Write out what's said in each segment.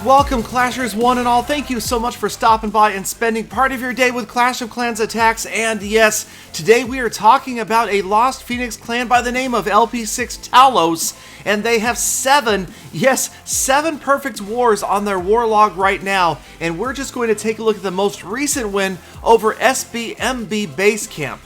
Welcome, Clashers one and all. Thank you so much for stopping by and spending part of your day with Clash of Clans attacks. And yes, today we are talking about a Lost Phoenix clan by the name of LP6 Talos. And they have seven perfect wars on their war log right now. And we're just going to take a look at the most recent win over SBMB Base Camp.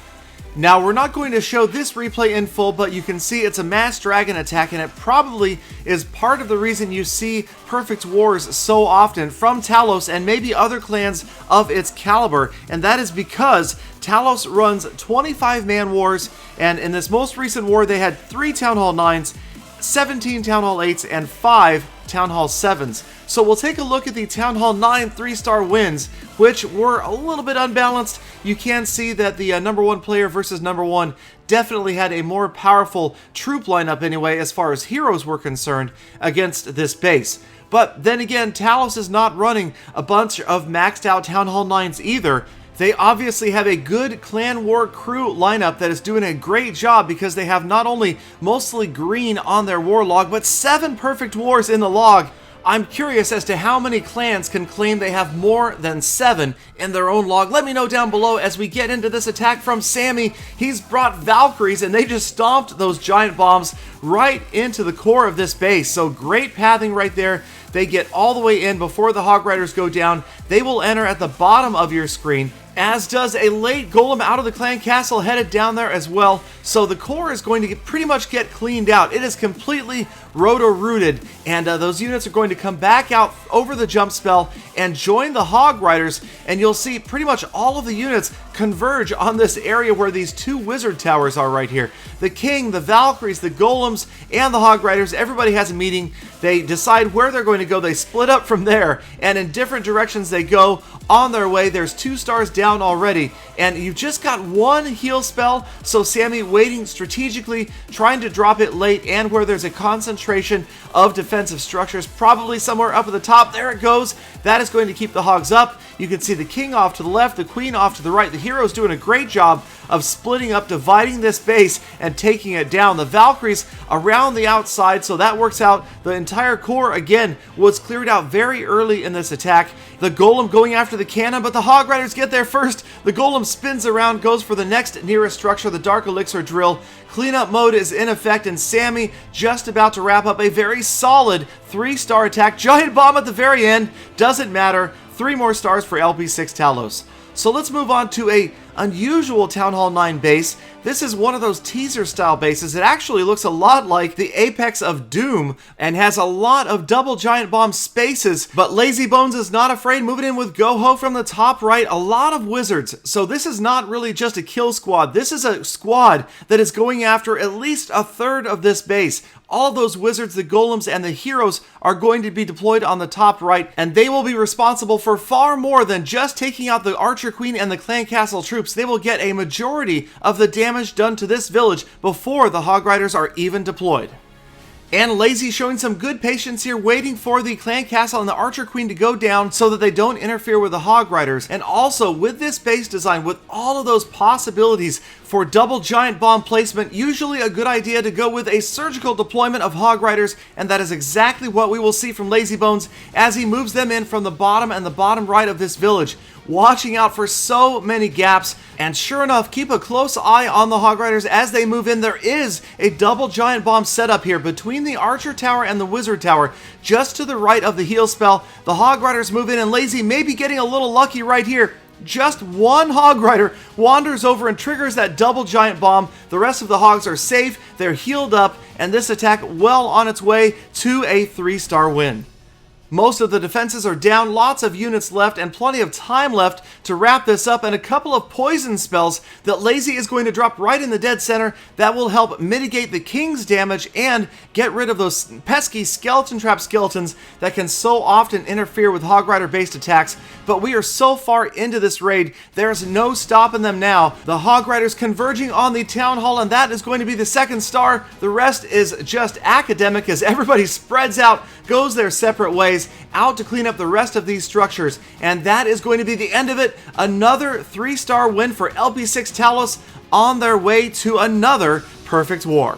Now, we're not going to show this replay in full, but you can see it's a mass dragon attack, and it probably is part of the reason you see perfect wars so often from Talos and maybe other clans of its caliber, and that is because Talos runs 25-man wars, and in this most recent war they had 3 Town Hall 9s, 17 Town Hall 8s, and 5 Town Hall 7s. So we'll take a look at the Town Hall 9 3-star wins, which were a little bit unbalanced. You can see that the number 1 player versus number 1 definitely had a more powerful troop lineup anyway, as far as heroes were concerned, against this base. But then again, Talos is not running a bunch of maxed out Town Hall 9s either. They obviously have a good Clan War crew lineup that is doing a great job because they have not only mostly green on their war log, but 7 perfect wars in the log. I'm curious as to how many clans can claim they have more than 7 in their own log. Let me know down below as we get into this attack from Sammy. He's brought Valkyries and they just stomped those giant bombs right into the core of this base. So great pathing right there. They get all the way in before the Hog Riders go down. They will enter at the bottom of your screen, as does a late golem out of the clan castle headed down there as well. So the core is going to pretty much get cleaned out. It is completely roto-rooted, and those units are going to come back out over the jump spell and join the Hog Riders, and you'll see pretty much all of the units converge on this area where these 2 wizard towers are right here. The King, the Valkyries, the Golems, and the Hog Riders, everybody has a meeting. They decide where they're going to go. They split up from there, and in different directions they go on their way. There's 2 stars down already, and you've just got 1 heal spell, so Sammy waiting strategically, trying to drop it late, and where there's a concentration of defensive structures, probably somewhere up at the top. There it goes. That is going to keep the Hogs up. You can see the King off to the left, the Queen off to the right. The hero's doing a great job of splitting up, dividing this base, and taking it down. The Valkyries around the outside, so that works out. The entire core, again, was cleared out very early in this attack. The Golem going after the cannon, but the Hog Riders get there first. The Golem spins around, goes for the next nearest structure, the Dark Elixir Drill. Cleanup mode is in effect, and Sammy just about to wrap up a very solid 3-star attack. Giant bomb at the very end. Doesn't matter. 3 more stars for LP6 Talos. So let's move on to a unusual Town Hall 9 base. This is one of those teaser style bases. It actually looks a lot like the Apex of Doom and has a lot of double giant bomb spaces, but Lazy Bones is not afraid, moving in with Go-Ho from the top right. A lot of wizards, so this is not really just a kill squad. This is a squad that is going after at least a third of this base. All of those wizards, the golems, and the heroes are going to be deployed on the top right, and they will be responsible for far more than just taking out the Archer Queen and the Clan Castle troops. They will get a majority of the damage done to this village before the Hog Riders are even deployed. And Lazy showing some good patience here, waiting for the Clan Castle and the Archer Queen to go down so that they don't interfere with the Hog Riders. And also, with this base design, with all of those possibilities for double giant bomb placement, usually a good idea to go with a surgical deployment of Hog Riders, and that is exactly what we will see from Lazy Bones as he moves them in from the bottom and the bottom right of this village, watching out for so many gaps. And sure enough, keep a close eye on the Hog Riders as they move in. There is a double giant bomb setup here between the Archer Tower and the Wizard Tower, just to the right of the heal spell. The Hog Riders move in, and Lazy may be getting a little lucky right here. Just 1 Hog Rider wanders over and triggers that double giant bomb. The rest of the Hogs are safe, they're healed up, and this attack well on its way to a 3-star win. Most of the defenses are down, lots of units left, and plenty of time left to wrap this up, and a couple of poison spells that Lazy is going to drop right in the dead center that will help mitigate the King's damage and get rid of those pesky skeleton trap skeletons that can so often interfere with Hog Rider based attacks. But we are so far into this raid, there's no stopping them now. The Hog Riders converging on the Town Hall, and that is going to be the 2nd star. The rest is just academic as everybody spreads out, goes their separate ways, out to clean up the rest of these structures. And that is going to be the end of it. Another 3-star win for LP6 Talos on their way to another perfect war.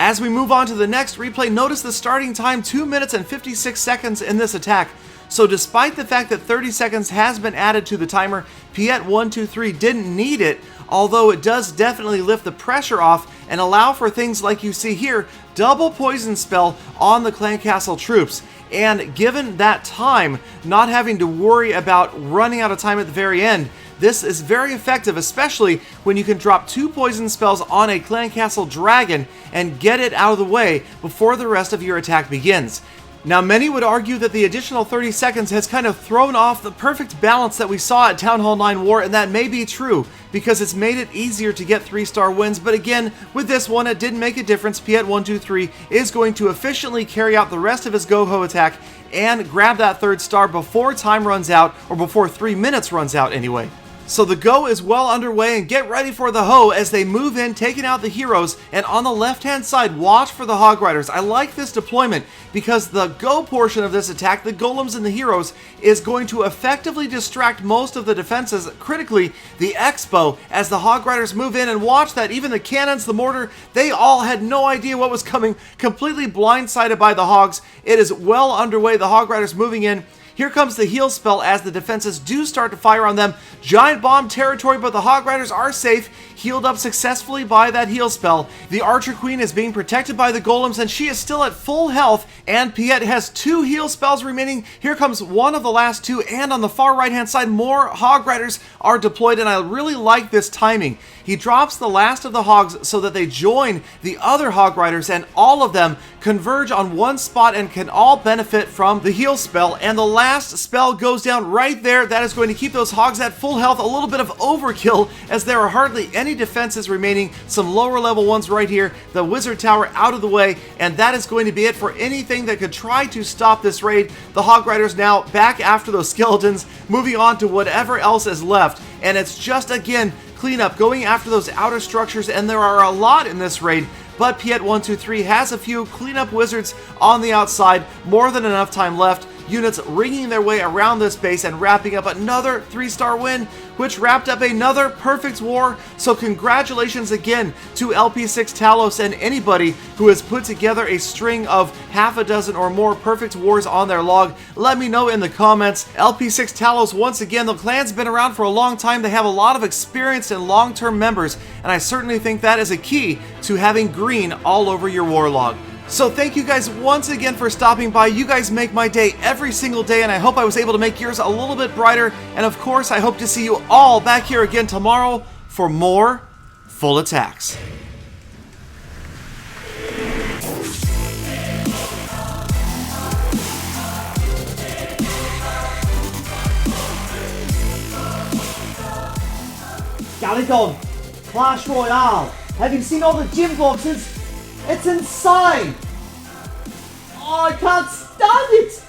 As we move on to the next replay, notice the starting time, 2 minutes and 56 seconds in this attack. So despite the fact that 30 seconds has been added to the timer, Piet123 didn't need it, although it does definitely lift the pressure off and allow for things like you see here, double poison spell on the clan castle troops. And given that time, not having to worry about running out of time at the very end, this is very effective, especially when you can drop 2 poison spells on a clan castle dragon and get it out of the way before the rest of your attack begins. Now, many would argue that the additional 30 seconds has kind of thrown off the perfect balance that we saw at Town Hall 9 War, and that may be true, because it's made it easier to get 3-star wins, but again, with this one, it didn't make a difference. Piet123 is going to efficiently carry out the rest of his go-ho attack and grab that 3rd star before time runs out, or before 3 minutes runs out anyway. So the go is well underway, and get ready for the ho as they move in, taking out the heroes, and on the left-hand side, watch for the Hog Riders. I like this deployment because the go portion of this attack, the golems and the heroes, is going to effectively distract most of the defenses, critically the Expo, as the Hog Riders move in, and watch that even the cannons, the mortar, they all had no idea what was coming, completely blindsided by the Hogs. It is well underway, the Hog Riders moving in. Here comes the heal spell as the defenses do start to fire on them. Giant bomb territory, but the Hog Riders are safe, healed up successfully by that heal spell. The Archer Queen is being protected by the golems, and she is still at full health, and Piet has 2 heal spells remaining. Here comes one of the last 2, and on the far right-hand side, more Hog Riders are deployed, and I really like this timing. He drops the last of the Hogs so that they join the other Hog Riders, and all of them converge on one spot and can all benefit from the heal spell, and the last spell goes down right there. That is going to keep those Hogs at full health. A little bit of overkill as there are hardly any defenses remaining. Some lower level ones right here. The Wizard Tower out of the way, and that is going to be it for anything that could try to stop this raid. The Hog Riders now back after those skeletons, moving on to whatever else is left, and it's just again cleanup, going after those outer structures, and there are a lot in this raid. But Piet123 has a few cleanup wizards on the outside, more than enough time left. Units ringing their way around this base and wrapping up another 3-star win, which wrapped up another perfect war. So congratulations again to LP6 Talos and anybody who has put together a string of half a dozen or more perfect wars on their log. Let me know in the comments. LP6 Talos, once again, the clan's been around for a long time. They have a lot of experienced and long-term members, and I certainly think that is a key to having green all over your war log. So thank you guys once again for stopping by. You guys make my day every single day, and I hope I was able to make yours a little bit brighter. And of course, I hope to see you all back here again tomorrow for more full attacks. Galadon, Clash Royale. Have you seen all the gym boxes? It's insane! Oh, I can't stand it!